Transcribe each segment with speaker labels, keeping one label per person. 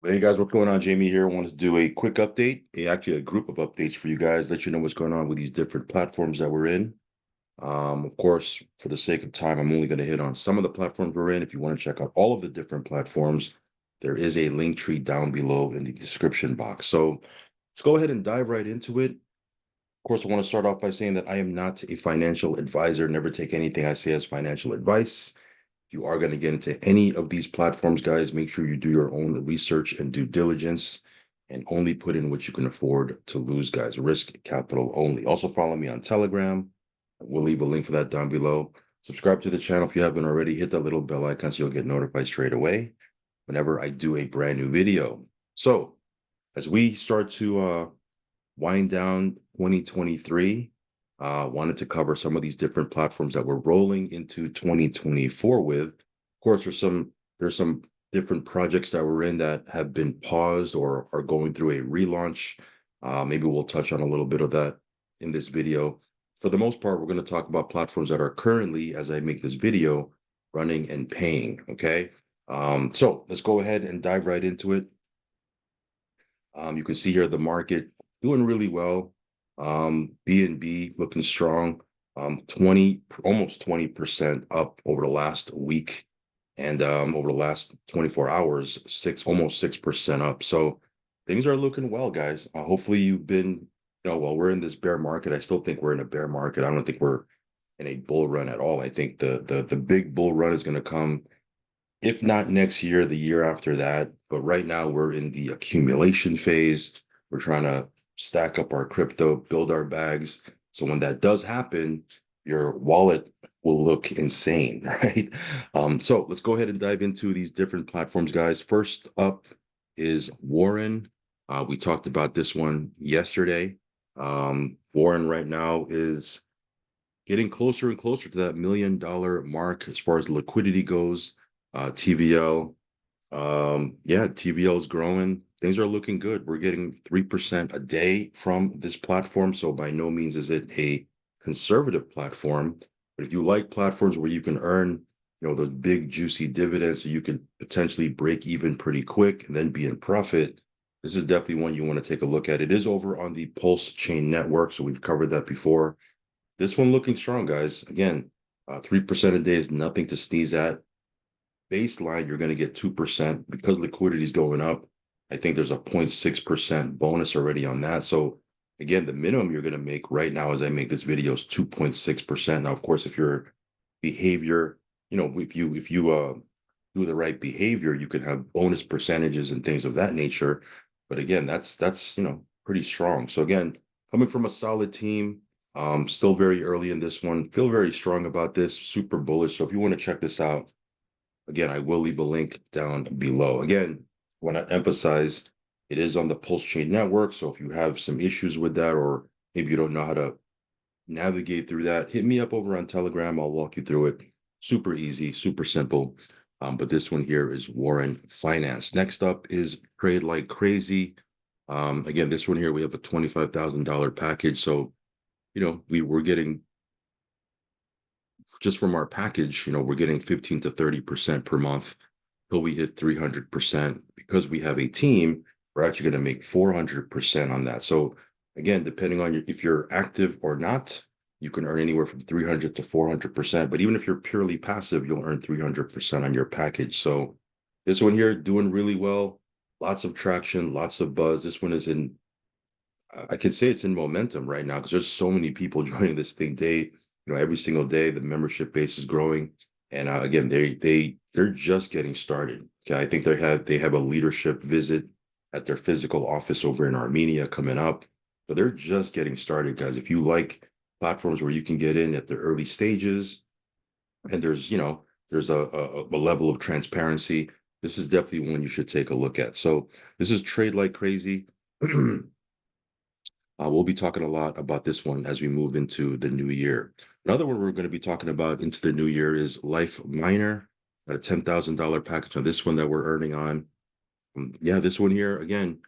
Speaker 1: Hey guys, what's going on? Jamie here. I wanted to do a quick update, actually a group of updates for you guys, let you know what's going on with these different platforms that we're in. Of course, for the sake of time, I'm only going to hit on some of the platforms we're in. If you want to check out all of the different platforms, there is a link tree down below in the description box. So let's go ahead and dive right into it. Of course, I want to start off by saying that I am not a financial advisor. Never take anything I say as financial advice. You are going to get into any of these platforms, guys, make sure you do your own research and due diligence and only put in what you can afford to lose, guys. Risk capital only. Also, follow me on Telegram. We'll leave a link for that down below. Subscribe to the channel if you haven't already. Hit that little bell icon so you'll get notified straight away whenever I do a brand new video. So, as we start to wind down 2023, wanted to cover some of these different platforms that we're rolling into 2024 with. Of course, there's some different projects that we're in that have been paused or are going through a relaunch. Maybe we'll touch on a little bit of that in this video. For the most part, we're going to talk about platforms that are currently, as I make this video, running and paying. Okay. So let's go ahead and dive right into it. You can see here the market doing really well. B&B looking strong. 20, almost 20% up over the last week, and over the last 24 hours, almost 6% up. So things are looking well, guys. Hopefully you've been, while we're in this bear market, I still think we're in a bear market. I don't think we're in a bull run at all. I think the big bull run is going to come, if not next year, the year after that. But right now, we're in the accumulation phase. We're trying to stack up our crypto, build our bags. So when that does happen, your wallet will look insane, right? So let's go ahead and dive into these different platforms, guys. First up is Warren. We talked about this one yesterday. Warren right now is getting closer and closer to that $1 million mark as far as liquidity goes. TVL, yeah, TVL is growing. Things are looking good. We're getting 3% a day from this platform. So by no means is it a conservative platform. But if you like platforms where you can earn, those big juicy dividends, so you can potentially break even pretty quick and then be in profit, this is definitely one you want to take a look at. It is over on the Pulse Chain Network. So we've covered that before. This one looking strong, guys. Again, 3% a day is nothing to sneeze at. Baseline, you're going to get 2% because liquidity is going up. I think there's a 0.6% bonus already on that. So again, the minimum you're going to make right now as I make this video is 2.6%. Now, of course, if your behavior, if you do the right behavior, you can have bonus percentages and things of that nature. But again, that's pretty strong. So again, coming from a solid team, still very early in this one, feel very strong about this, super bullish. So if you want to check this out, again, I will leave a link down below. Again, I want to emphasize it is on the Pulse Chain Network. So if you have some issues with that, or maybe you don't know how to navigate through that, hit me up over on Telegram. I'll walk you through it. Super easy, super simple. But this one here is Warren Finance. Next up is Trade Like Crazy. Again, this one here, we have a $25,000 package. So, we're getting, just from our package, we're getting 15 to 30% per month till we hit 300%. Because we have a team, we're actually going to make 400% on that. So again, depending on if you're active or not, you can earn anywhere from 300 to 400%. But even if you're purely passive, you'll earn 300% on your package. So this one here doing really well. Lots of traction, lots of buzz. This one is I could say it's in momentum right now because there's so many people joining this thing every single day. The membership base is growing, and again, they're just getting started. Okay, I think they have a leadership visit at their physical office over in Armenia coming up, so they're just getting started, guys. If you like platforms where you can get in at the early stages, and there's a level of transparency, this is definitely one you should take a look at. So this is Trade Like Crazy. We'll be talking a lot about this one as we move into the new year. Another one we're going to be talking about into the new year is Life Miner. Got a $10,000 package on this one that we're earning on. Yeah, this one here, again,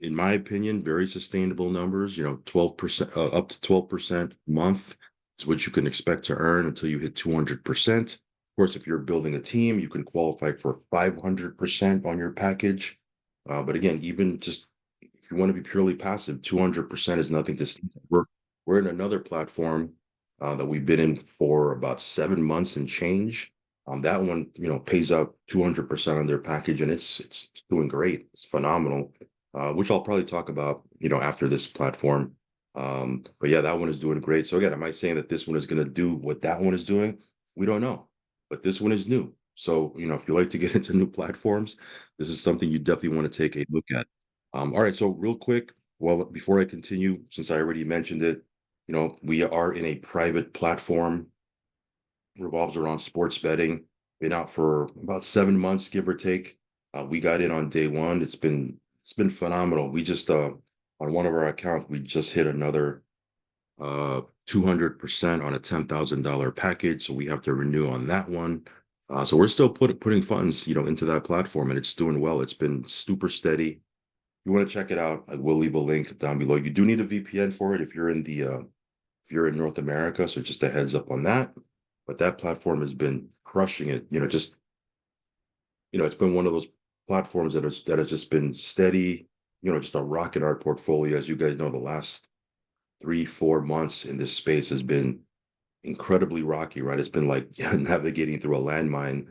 Speaker 1: in my opinion, very sustainable numbers. 12%, up to 12% a month is what you can expect to earn until you hit 200%. Of course, if you're building a team, you can qualify for 500% on your package. But again, even just if you want to be purely passive, 200% is nothing to sneeze at. We're in another platform that we've been in for about 7 months and change. That one, pays out 200% on their package, and it's doing great. It's phenomenal, which I'll probably talk about, after this platform. But yeah, that one is doing great. So again, am I saying that this one is going to do what that one is doing? We don't know, but this one is new. So, if you like to get into new platforms, this is something you definitely want to take a look at. All right, so real quick, well, before I continue, since I already mentioned it, we are in a private platform, revolves around sports betting. Been out for about 7 months, give or take. We got in on day one. It's been phenomenal. We just on one of our accounts, we just hit another 200% on a $10,000 package, so we have to renew on that one. So we're still putting funds, into that platform, and it's doing well. It's been super steady. You want to check it out, I will leave a link down below. You do need a VPN for it if you're in North America, so just a heads up on that. But that platform has been crushing it. It's been one of those platforms that has just been steady, just a rock in our portfolio. As you guys know, the last 3, 4 months in this space has been incredibly rocky, right? It's been like navigating through a landmine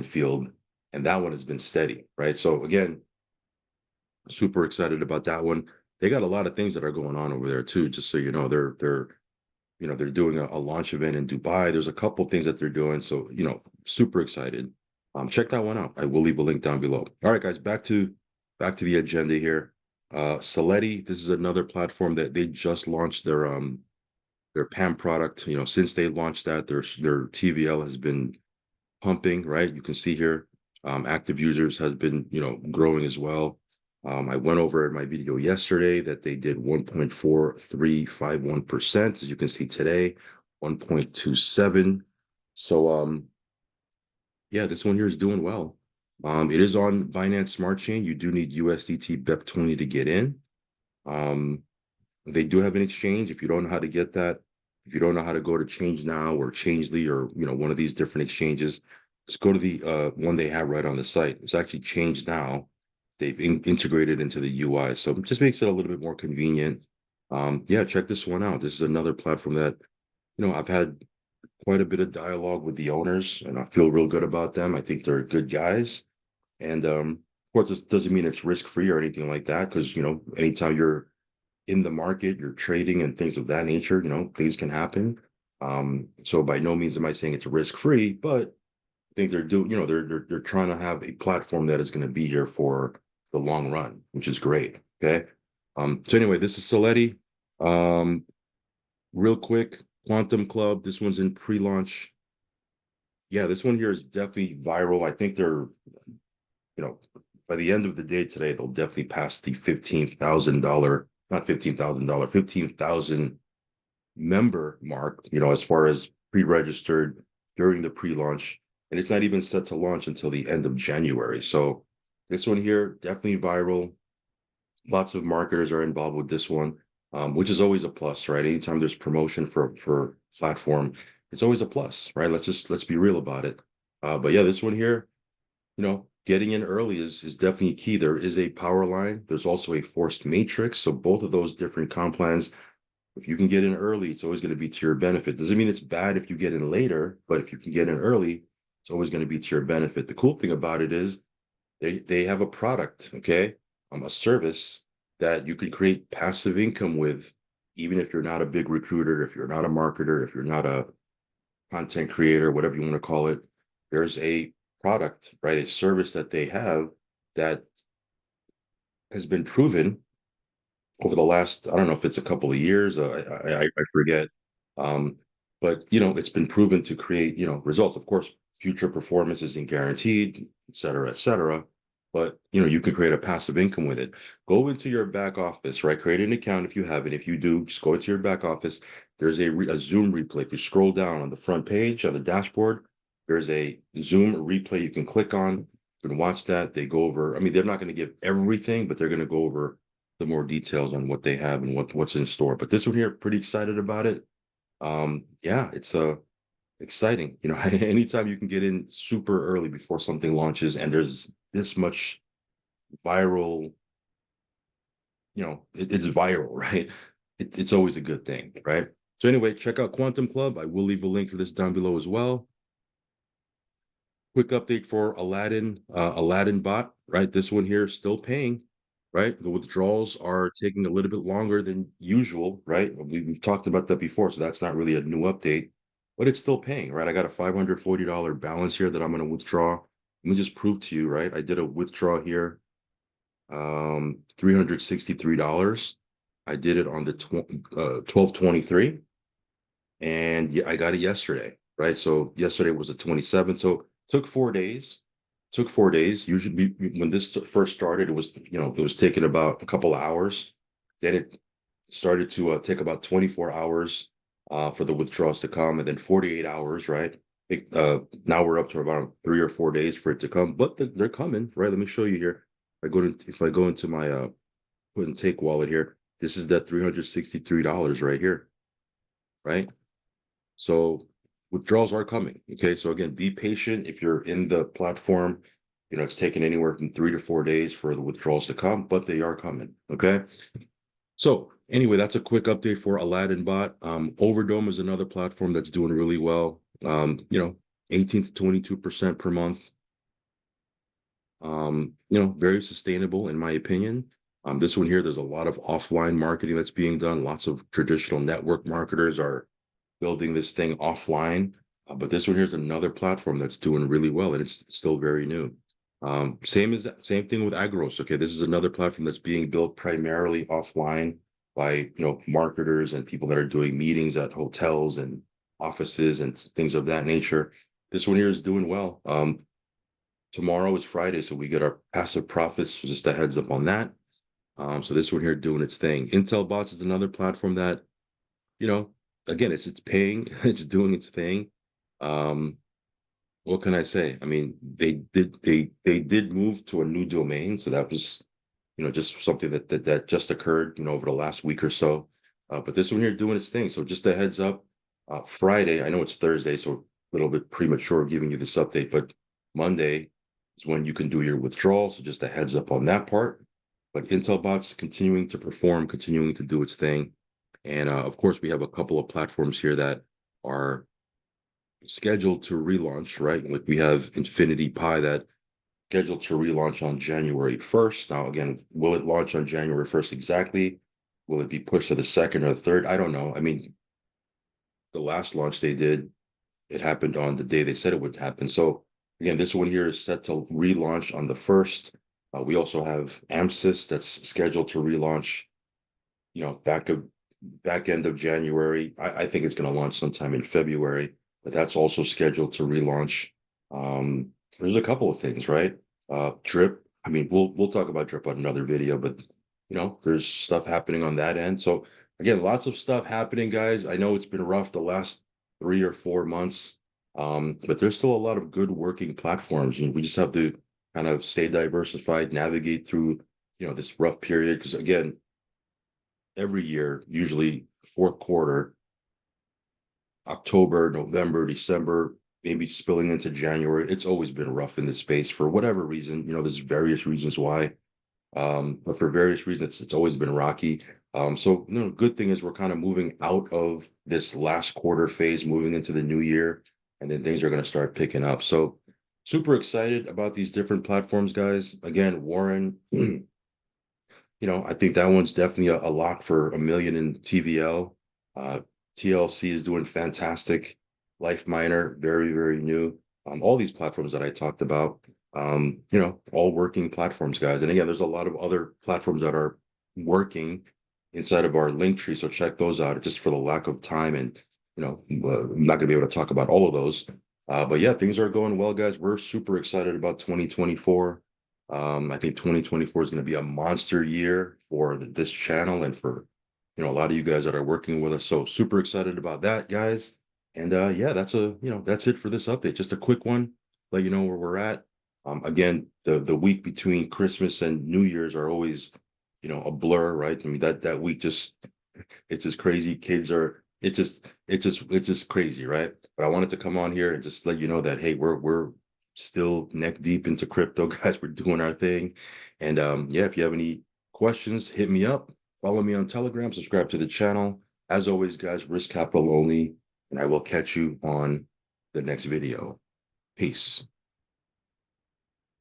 Speaker 1: field, and that one has been steady, right? So again, super excited about that one. They got a lot of things that are going on over there too. Just so you know, they're doing a launch event in Dubai. There's a couple things that they're doing. So super excited. Check that one out. I will leave a link down below. All right, guys, back to the agenda here. Cetti, this is another platform that they just launched their PAM product. Since they launched that, their TVL has been pumping, right? You can see here, active users has been, growing as well. I went over in my video yesterday that they did 1.4351%. As you can see today, 1.27. So, yeah, this one here is doing well. It is on Binance Smart Chain. You do need USDT BEP20 to get in. They do have an exchange. If you don't know how to get that, if you don't know how to go to Change Now or Changely or one of these different exchanges, just go to the one they have right on the site. It's actually Change Now. They've integrated into the UI, so it just makes it a little bit more convenient. Yeah, check this one out. This is another platform that I've had quite a bit of dialogue with the owners, and I feel real good about them. I think they're good guys, and of course, this doesn't mean it's risk free or anything like that, because anytime you're in the market, you're trading and things of that nature, things can happen. So by no means am I saying it's risk free, but I think they're doing, they're trying to have a platform that is going to be here for the long run, which is great. Okay. So anyway, this is Cetti. Um, Real quick, Quantum Club. This one's in pre-launch. Yeah, this one here is definitely viral. I think they're, you know, by the end of the day today, they'll definitely pass the $15,000, not $15,000, 15,000 member mark, as far as pre-registered during the pre-launch. And it's not even set to launch until the end of January. So this one here, definitely viral. Lots of marketers are involved with this one, which is always a plus, right? Anytime there's promotion for platform, it's always a plus, right? Let's be real about it. But yeah, this one here, getting in early is definitely key. There is a power line. There's also a forced matrix. So both of those different comp plans, if you can get in early, it's always going to be to your benefit. Doesn't mean it's bad if you get in later, but if you can get in early, it's always going to be to your benefit. The cool thing about it is they have a product, okay, a service that you can create passive income with, even if you're not a big recruiter, if you're not a marketer, if you're not a content creator, whatever you want to call it. There's a product, right? A service that they have that has been proven over the last, I don't know if it's a couple of years, I forget. Um, but it's been proven to create, results. Of course, future performance isn't guaranteed, et cetera, et cetera. But you can create a passive income with it. Go into your back office, right? Create an account if you have it. If you do, just go into your back office. There's a Zoom replay. If you scroll down on the front page of the dashboard, there's a Zoom replay you can click on. You can watch that. They go over, I mean, they're not going to give everything, but they're going to go over the more details on what they have and what's in store. But this one here, pretty excited about it. Yeah, it's exciting. Anytime you can get in super early before something launches and there's this much viral, it's viral, right? It's always a good thing, right? So anyway, check out Quantum Club. I will leave a link for this down below as well. Quick update for Aladdin bot, right? This one here is still paying, right? The withdrawals are taking a little bit longer than usual, right? We've talked about that before, so that's not really a new update, but it's still paying, right? I got a $540 balance here that I'm going to withdraw. Let me just prove to you, right? I did a withdrawal here, $363. I did it on the 12/23, and yeah, I got it yesterday, right? So yesterday was the 27th. So took 4 days. Took 4 days. Usually, when this first started, it was taking about a couple of hours. Then it started to take about 24 hours for the withdrawals to come, and then 48 hours, right? Now we're up to about 3 or 4 days for it to come, but they're coming, right? Let me show you here. If I go into my put and take wallet here, this is that $363 right here, right? So withdrawals are coming. Okay. So again, be patient if you're in the platform. It's taking anywhere from 3 to 4 days for the withdrawals to come, but they are coming. Okay. So anyway, that's a quick update for Aladdin bot. Overdome is another platform that's doing really well. 18 to 22% per month. Very sustainable in my opinion. This one here, there's a lot of offline marketing that's being done. Lots of traditional network marketers are building this thing offline. But this one here is another platform that's doing really well, and it's still very new. Same thing with Agros. Okay, this is another platform that's being built primarily offline by marketers and people that are doing meetings at hotels and offices and things of that nature. This one here is doing well. Tomorrow is Friday, so we get our passive profits. Just a heads up on that. So this one here doing its thing. Intel Bots is another platform that you know, again, it's paying, it's doing its thing. Um, what can I say? I mean, they did move to a new domain, so that was just something that just occurred over the last week or so. But this one here doing its thing. So just a heads up. Friday, I know it's Thursday, so a little bit premature giving you this update, but Monday is when you can do your withdrawal. So just a heads up on that part. But Intel Bots continuing to perform, continuing to do its thing. And of course, we have a couple of platforms here that are scheduled to relaunch, right? Like we have Infinity Pi that scheduled to relaunch on January 1st. Now, again, will it launch on January 1st exactly? Will it be pushed to the second or the third? I don't know. I mean, the last launch they did, it happened on the day they said it would happen. So again, this one here is set to relaunch on the 1st. We also have AMSYS that's scheduled to relaunch, back end of January. I think it's going to launch sometime in February, but that's also scheduled to relaunch. There's a couple of things, right? Drip. I mean, we'll talk about Drip on another video, but there's stuff happening on that end. So again, lots of stuff happening, guys. I know it's been rough the last 3 or 4 months, but there's still a lot of good working platforms. We just have to kind of stay diversified, navigate through this rough period. Because again, every year, usually fourth quarter, October, November, December, maybe spilling into January. It's always been rough in this space for whatever reason. There's various reasons why. But for various reasons, it's always been rocky. So good thing is we're kind of moving out of this last quarter phase, moving into the new year, and then things are going to start picking up. So super excited about these different platforms, guys. Again, Warren, I think that one's definitely a lock for a million in TVL. TLC is doing fantastic. Life Miner, very, very new. All these platforms that I talked about, all working platforms, guys. And again, there's a lot of other platforms that are working inside of our link tree. So check those out just for the lack of time. And, I'm not going to be able to talk about all of those. But yeah, things are going well, guys. We're super excited about 2024. I think 2024 is going to be a monster year for this channel and for a lot of you guys that are working with us. So super excited about that, guys. And yeah, that's it for this update. Just a quick one, let you know where we're at. Again, the week between Christmas and New Year's are always a blur, right? I mean that week it's just crazy. Kids are it's just crazy, right? But I wanted to come on here and just let you know that hey, we're still neck deep into crypto, guys. We're doing our thing. And yeah, if you have any questions, hit me up. Follow me on Telegram, subscribe to the channel. As always, guys, risk capital only, and I will catch you on the next video. Peace.